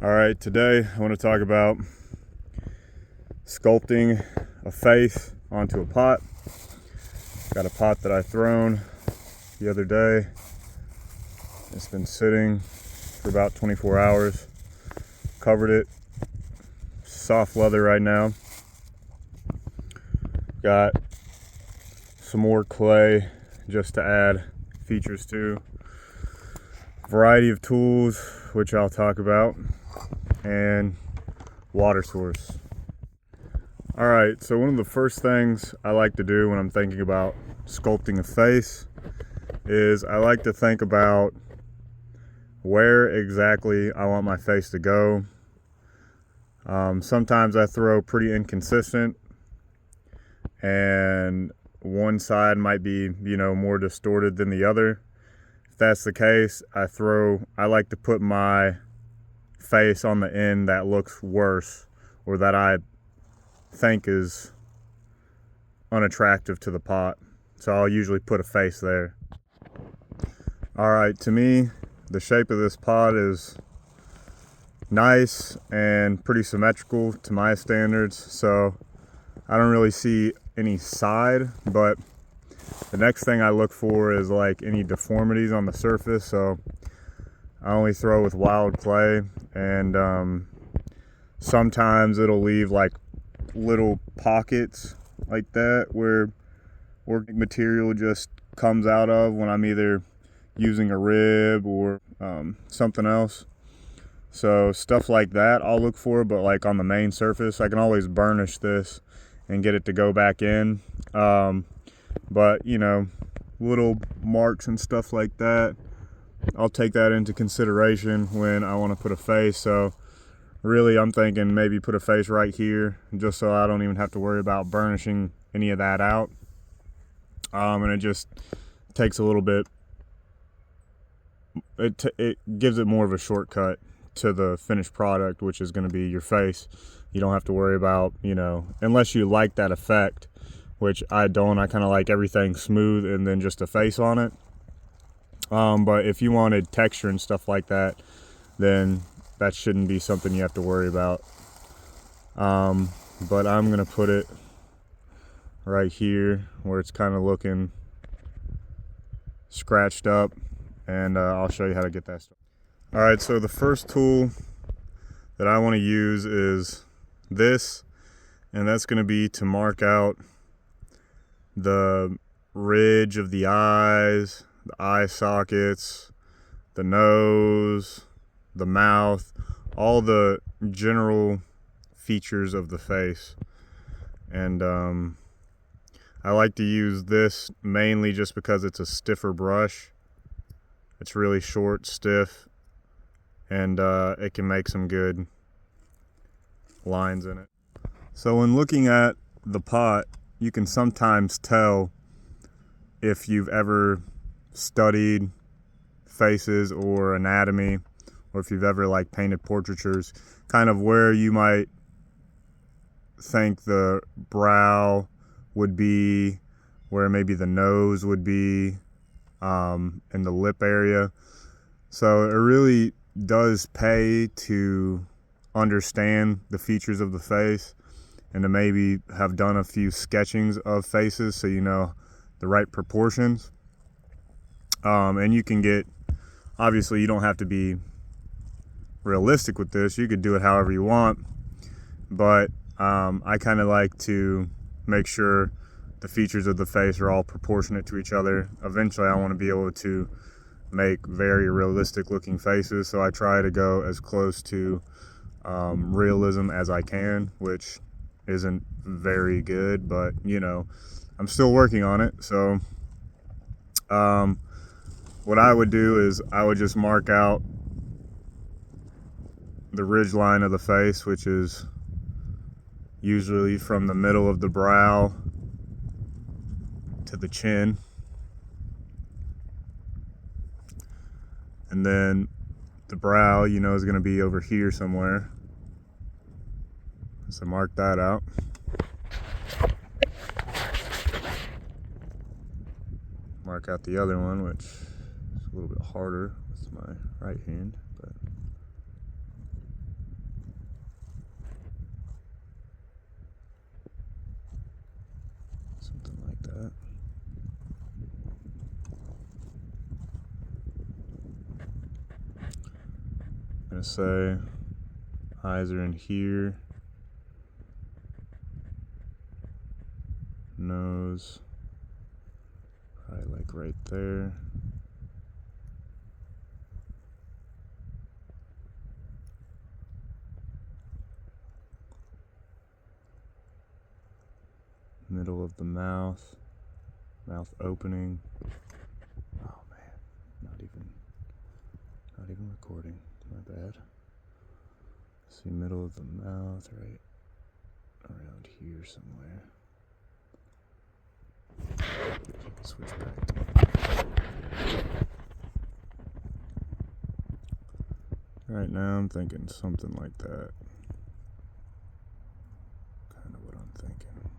All right, today I want to talk about sculpting a face onto a pot. Got a pot that I thrown the other day. It's been sitting for about 24 hours. Covered it. Soft leather right now. Got some more clay just to add features to. Variety of tools, which I'll talk about, and water source. All right, so one of the first things I like to do when I'm thinking about sculpting a face is I like to think about where exactly I want my face to go. Sometimes I throw pretty inconsistent, and one side might be, more distorted than the other. If that's the case, I like to put my face on the end that looks worse, or that I think is unattractive to the pot. So I'll usually put a face there. All right, to me, the shape of this pot is nice and pretty symmetrical to my standards, so I don't really see any side, but the next thing I look for is like any deformities on the surface. So I only throw with wild clay, and sometimes it'll leave like little pockets like that where organic material just comes out of when I'm either using a rib or something else. So stuff like that I'll look for, but like on the main surface, I can always burnish this and get it to go back in. But little marks and stuff like that, I'll take that into consideration when I want to put a face. So really I'm thinking maybe put a face right here, just so I don't even have to worry about burnishing any of that out. And it just takes a little bit, it gives it more of a shortcut to the finished product, which is going to be your face. You don't have to worry about, unless you like that effect, which I don't. I kind of like everything smooth and then just a face on it. But if you wanted texture and stuff like that, then that shouldn't be something you have to worry about. But I'm going to put it right here where it's kind of looking scratched up, and I'll show you how to get that started. All right, so the first tool that I want to use is this, and that's going to be to mark out the ridge of the eyes, the eye sockets, the nose, the mouth, all the general features of the face. And I like to use this mainly just because it's a stiffer brush. It's really short, stiff, and it can make some good lines in it. So when looking at the pot, you can sometimes tell if you've ever studied faces or anatomy, or if you've ever like painted portraitures, kind of where you might think the brow would be, where maybe the nose would be, and the lip area. So it really does pay to understand the features of the face and to maybe have done a few sketchings of faces so you know the right proportions. And you can get, obviously you don't have to be realistic with this, you could do it however you want, but I kind of like to make sure the features of the face are all proportionate to each other. Eventually I want to be able to make very realistic looking faces, so I try to go as close to realism as I can, which isn't very good, but I'm still working on it. So what I would do is I would just mark out the ridge line of the face, which is usually from the middle of the brow to the chin, and then the brow is going to be over here somewhere, so mark that out. Mark out the other one, which is a little bit harder with my right hand, but Something like that. I'm gonna say eyes are in here. Nose, probably like right there. Middle of the mouth opening. Oh man, not even recording. My bad. See, middle of the mouth, right around here somewhere. Switch back to right now. I'm thinking something like that. Kind of what I'm thinking.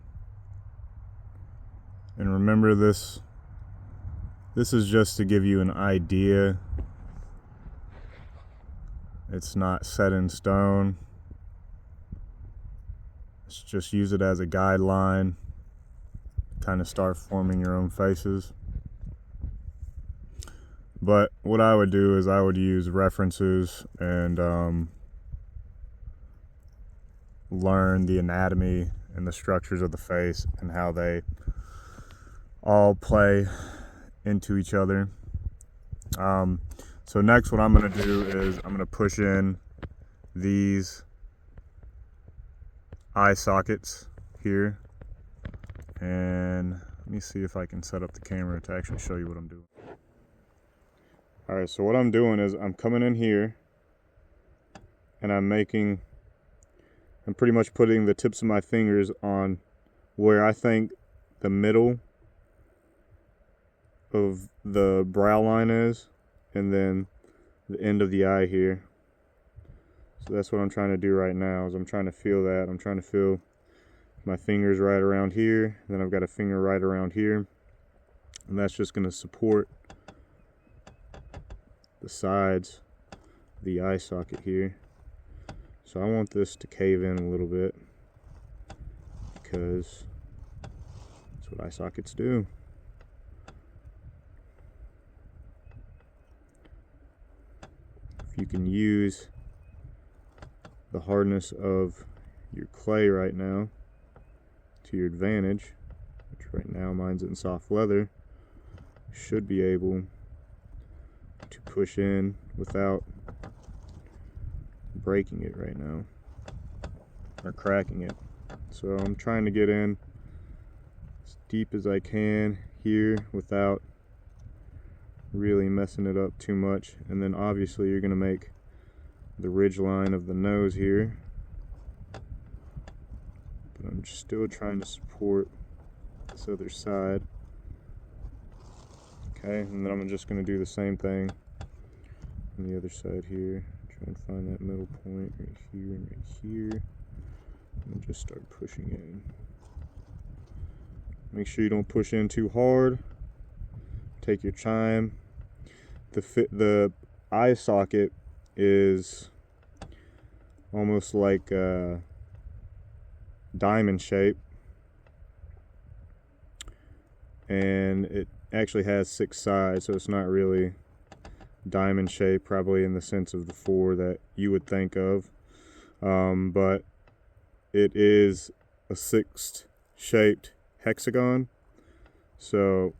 And remember, this is just to give you an idea. It's not set in stone. Let's just use it as a guideline. Kind of start forming your own faces. But what I would do is I would use references and learn the anatomy and the structures of the face and how they all play into each other. So next what I'm going to do is I'm going to push in these eye sockets here, and let me see if I can set up the camera to actually show you what I'm doing. Alright, so what I'm doing is I'm coming in here and I'm pretty much putting the tips of my fingers on where I think the middle of the brow line is, and then the end of the eye here. So that's what I'm trying to do right now, is I'm trying to feel that. I'm trying to feel my fingers right around here, and then I've got a finger right around here, and that's just going to support the sides of the eye socket here. So I want this to cave in a little bit, because that's what eye sockets do. If you can use the hardness of your clay right now to your advantage, which right now mine's in soft leather, you should be able to push in without breaking it right now or cracking it. So I'm trying to get in as deep as I can here without really messing it up too much. And then obviously you're going to make the ridge line of the nose here, but I'm still trying to support this other side. Okay, and then I'm just going to do the same thing on the other side here. Try and find that middle point right here and right here, and just start pushing in. Make sure you don't push in too hard. Take your time. The eye socket is almost like a diamond shape, and it actually has 6 sides, so it's not really diamond shape, probably in the sense of the 4 that you would think of, but it is a 6th shaped hexagon. So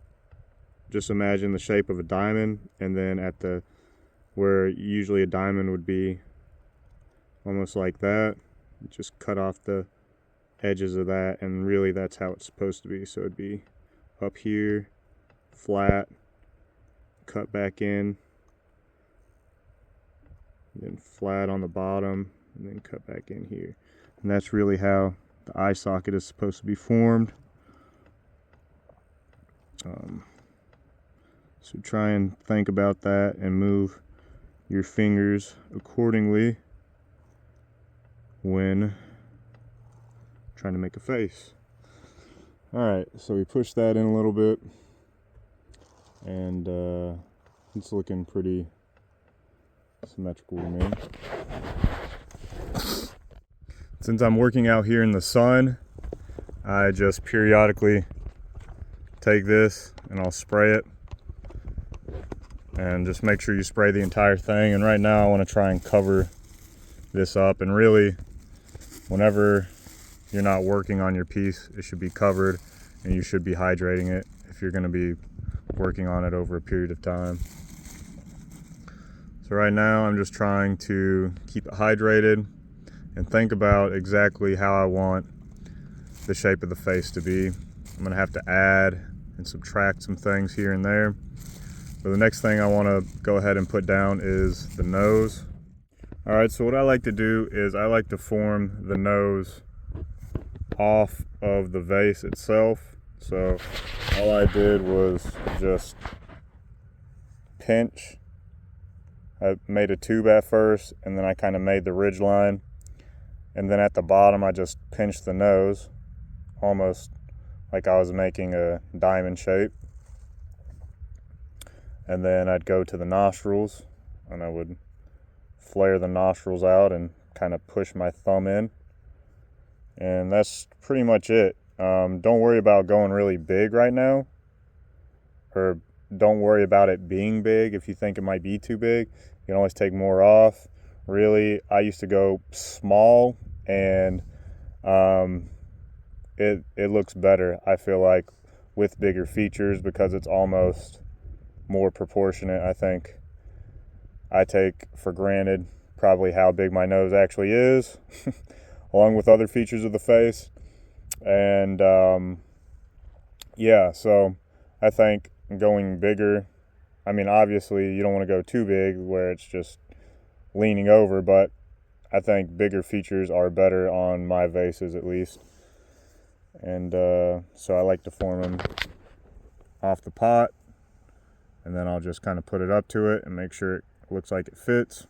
just imagine the shape of a diamond, and then at the where usually a diamond would be almost like that, just cut off the edges of that, and really that's how it's supposed to be. So it'd be up here, flat, cut back in, then flat on the bottom, and then cut back in here. And that's really how the eye socket is supposed to be formed. So try and think about that and move your fingers accordingly when trying to make a face. Alright, so we push that in a little bit, and it's looking pretty symmetrical to me. Since I'm working out here in the sun, I just periodically take this and I'll spray it, and just make sure you spray the entire thing. And right now I want to try and cover this up, and really whenever you're not working on your piece, it should be covered, and you should be hydrating it if you're going to be working on it over a period of time. So right now I'm just trying to keep it hydrated and think about exactly how I want the shape of the face to be. I'm going to have to add and subtract some things here and there. But the next thing I want to go ahead and put down is the nose. Alright, so what I like to do is I like to form the nose off of the vase itself. So all I did was just pinch. I made a tube at first, and then I kind of made the ridge line, and then at the bottom I just pinched the nose, almost like I was making a diamond shape. And then I'd go to the nostrils, and I would flare the nostrils out and kind of push my thumb in, and that's pretty much it. Don't worry about going really big right now, or don't worry about it being big. If you think it might be too big, you can always take more off. Really, I used to go small, and it looks better, I feel like, with bigger features, because it's almost more proportionate. I think I take for granted probably how big my nose actually is along with other features of the face. And yeah, so I think going bigger, I mean, obviously you don't want to go too big where it's just leaning over, but I think bigger features are better on my vases, at least. And so I like to form them off the pot, and then I'll just kind of put it up to it and make sure it looks like it fits.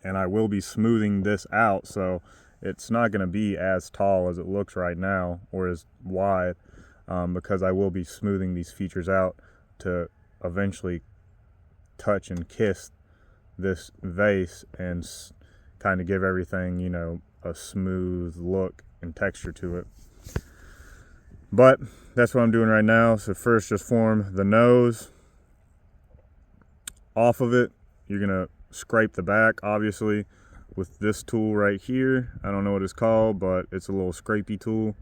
And I will be smoothing this out, so it's not going to be as tall as it looks right now, or as wide, because I will be smoothing these features out to eventually touch and kiss this vase and kind of give everything, you know, a smooth look and texture to it. But that's what I'm doing right now. So first, just form the nose. Off of it, you're gonna scrape the back, obviously, with this tool right here. I don't know what it's called, but it's a little scrapey tool.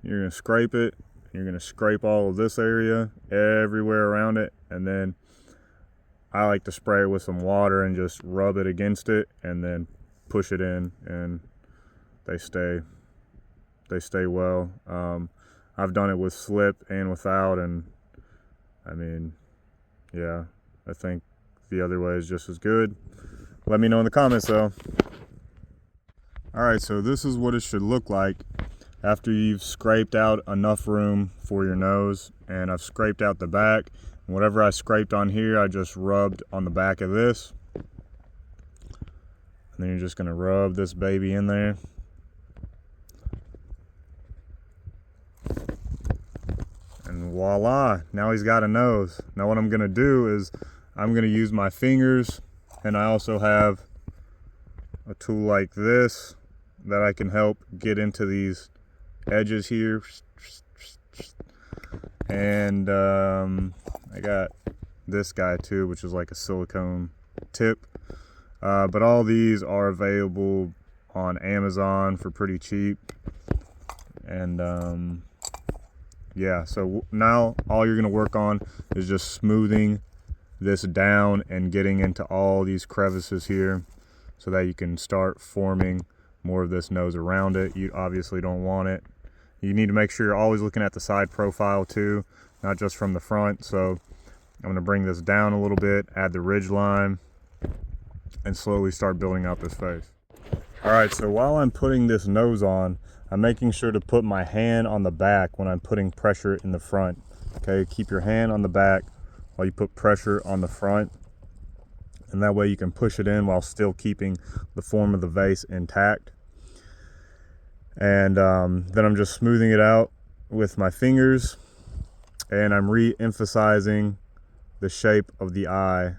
You're gonna scrape it. You're gonna scrape all of this area, everywhere around it, and then I like to spray it with some water and just rub it against it, and then push it in, and they stay well. I've done it with slip and without, and I mean, yeah, I think the other way is just as good. Let me know in the comments though. Alright, so this is what it should look like after you've scraped out enough room for your nose. And I've scraped out the back. And whatever I scraped on here, I just rubbed on the back of this. And then you're just going to rub this baby in there. And voila, now he's got a nose. Now what I'm going to do is I'm going to use my fingers, and I also have a tool like this that I can help get into these edges here. And I got this guy too, which is like a silicone tip. But all these are available on Amazon for pretty cheap. And yeah, so now all you're going to work on is just smoothing this down and getting into all these crevices here, so that you can start forming more of this nose around it. You obviously don't want it. You need to make sure you're always looking at the side profile too, not just from the front. So I'm going to bring this down a little bit, add the ridge line, and slowly start building out this face. Alright, so while I'm putting this nose on, I'm making sure to put my hand on the back when I'm putting pressure in the front. Okay, keep your hand on the back while you put pressure on the front, and that way you can push it in while still keeping the form of the vase intact. And then I'm just smoothing it out with my fingers, and I'm re-emphasizing the shape of the eye.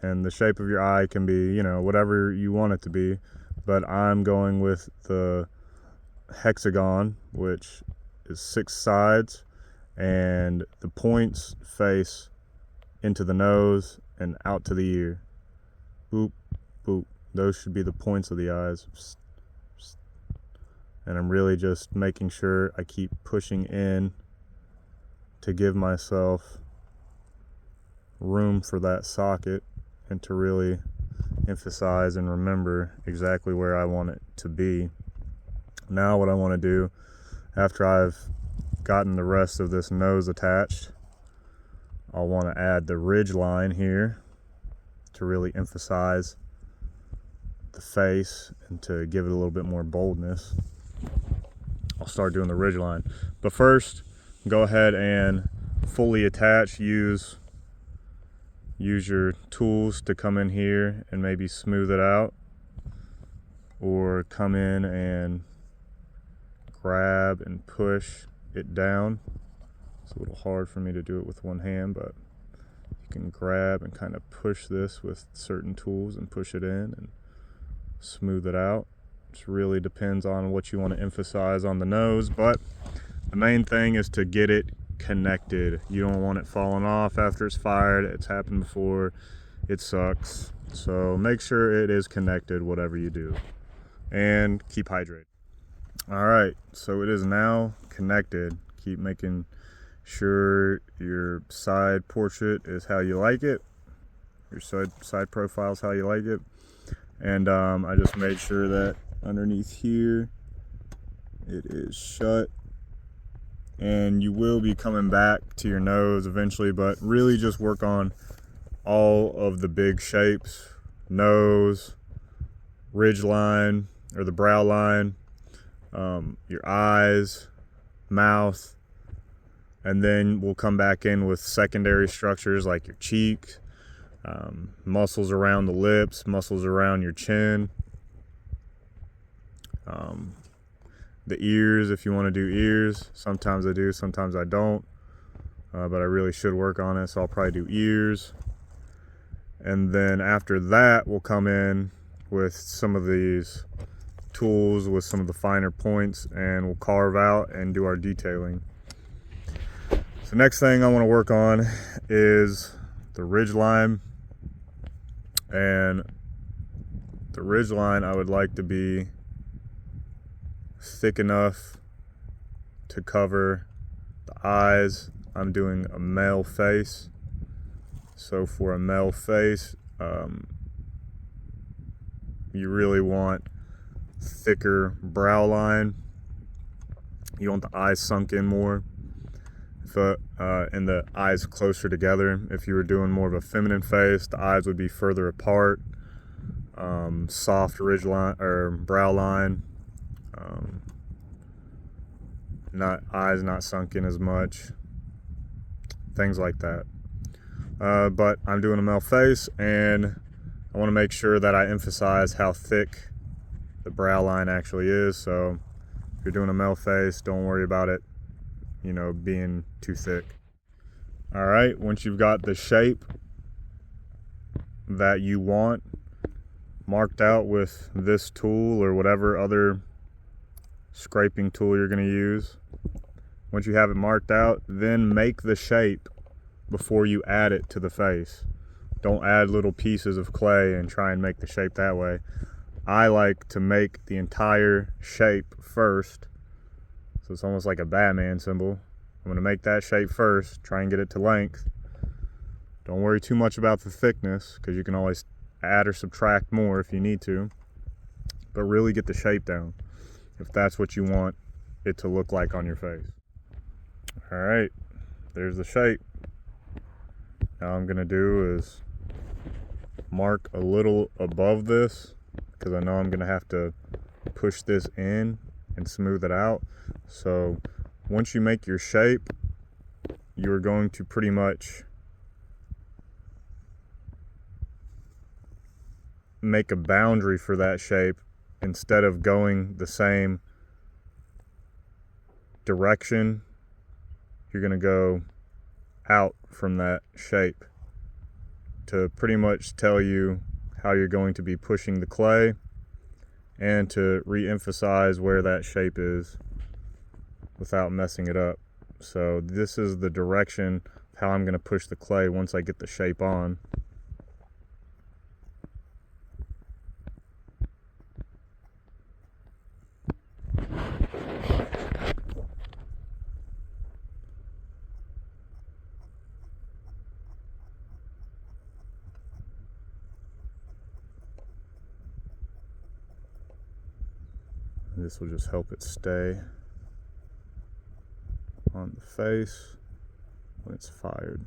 And the shape of your eye can be, you know, whatever you want it to be, but I'm going with the hexagon, which is 6 sides, and the points face into the nose and out to the ear. Boop, boop. Those should be the points of the eyes. And I'm really just making sure I keep pushing in to give myself room for that socket and to really emphasize and remember exactly where I want it to be. Now what I want to do, after I've gotten the rest of this nose attached, I'll want to add the ridge line here to really emphasize the face and to give it a little bit more boldness. I'll start doing the ridge line, but first go ahead and fully attach. Use your tools to come in here and maybe smooth it out, or come in and grab and push it down. It's a little hard for me to do it with one hand, but you can grab and kind of push this with certain tools and push it in and smooth it out. It really depends on what you want to emphasize on the nose, but the main thing is to get it connected. You don't want it falling off after it's fired. It's happened before. It sucks. So make sure it is connected, whatever you do, and keep hydrated. All right, so it is now connected. Keep making sure your side portrait is how you like it. Your side profile is how you like it. And I just made sure that underneath here it is shut. And you will be coming back to your nose eventually, but really just work on all of the big shapes: nose, ridge line or the brow line, your eyes, mouth, and then we'll come back in with secondary structures like your cheeks, muscles around the lips, muscles around your chin, the ears if you want to do ears. Sometimes I do, sometimes I don't, but I really should work on it, so I'll probably do ears. And then after that, we'll come in with some of these tools with some of the finer points, and we'll carve out and do our detailing. So next thing I want to work on is the ridge line. And the ridge line I would like to be thick enough to cover the eyes. I'm doing a male face, so for a male face, you really want thicker brow line. You want the eyes sunk in more, and the eyes closer together. If you were doing more of a feminine face, the eyes would be further apart. Soft ridge line or brow line, eyes not sunk in as much, things like that. But I'm doing a male face, and I want to make sure that I emphasize how thick the brow line actually is. So if you're doing a male face, don't worry about it, being too thick. All right, once you've got the shape that you want marked out with this tool or whatever other scraping tool you're going to use, once you have it marked out, then make the shape before you add it to the face. Don't add little pieces of clay and try and make the shape that way. I like to make the entire shape first. So it's almost like a Batman symbol. I'm going to make that shape first, try and get it to length. Don't worry too much about the thickness, because you can always add or subtract more if you need to. But really get the shape down if that's what you want it to look like on your face. All right, there's the shape. Now I'm going to do is mark a little above this, because I know I'm going to have to push this in and smooth it out. So once you make your shape, you're going to pretty much make a boundary for that shape. Instead of going the same direction, you're going to go out from that shape to pretty much tell you how you're going to be pushing the clay, and to re-emphasize where that shape is without messing it up. So this is the direction of how I'm going to push the clay once I get the shape on. This will just help it stay on the face when it's fired.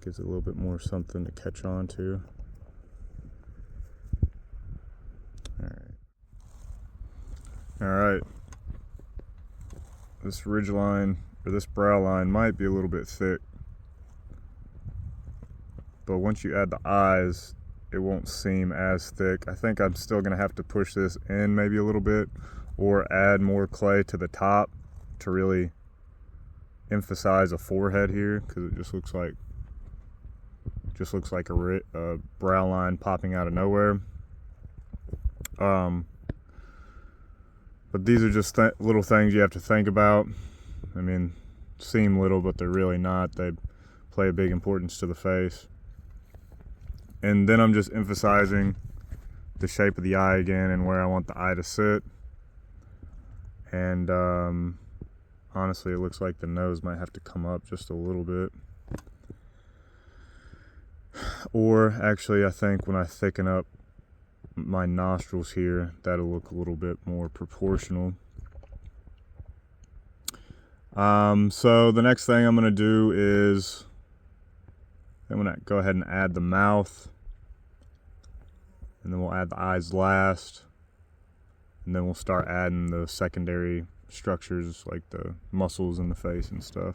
Gives it a little bit more something to catch on to. Alright. This ridge line, or this brow line, might be a little bit thick. But once you add the eyes, it won't seem as thick. I think I'm still gonna have to push this in maybe a little bit, or add more clay to the top to really emphasize a forehead here, because it just looks like a brow line popping out of nowhere. But these are just little things you have to think about. I mean, seem little, but they're really not. They play a big importance to the face. And then I'm just emphasizing the shape of the eye again and where I want the eye to sit. And honestly, it looks like the nose might have to come up just a little bit. Or actually, I think when I thicken up my nostrils here, that'll look a little bit more proportional. So the next thing I'm going to do is I'm going to go ahead and add the mouth, and then we'll add the eyes last, and then we'll start adding the secondary structures like the muscles in the face and stuff.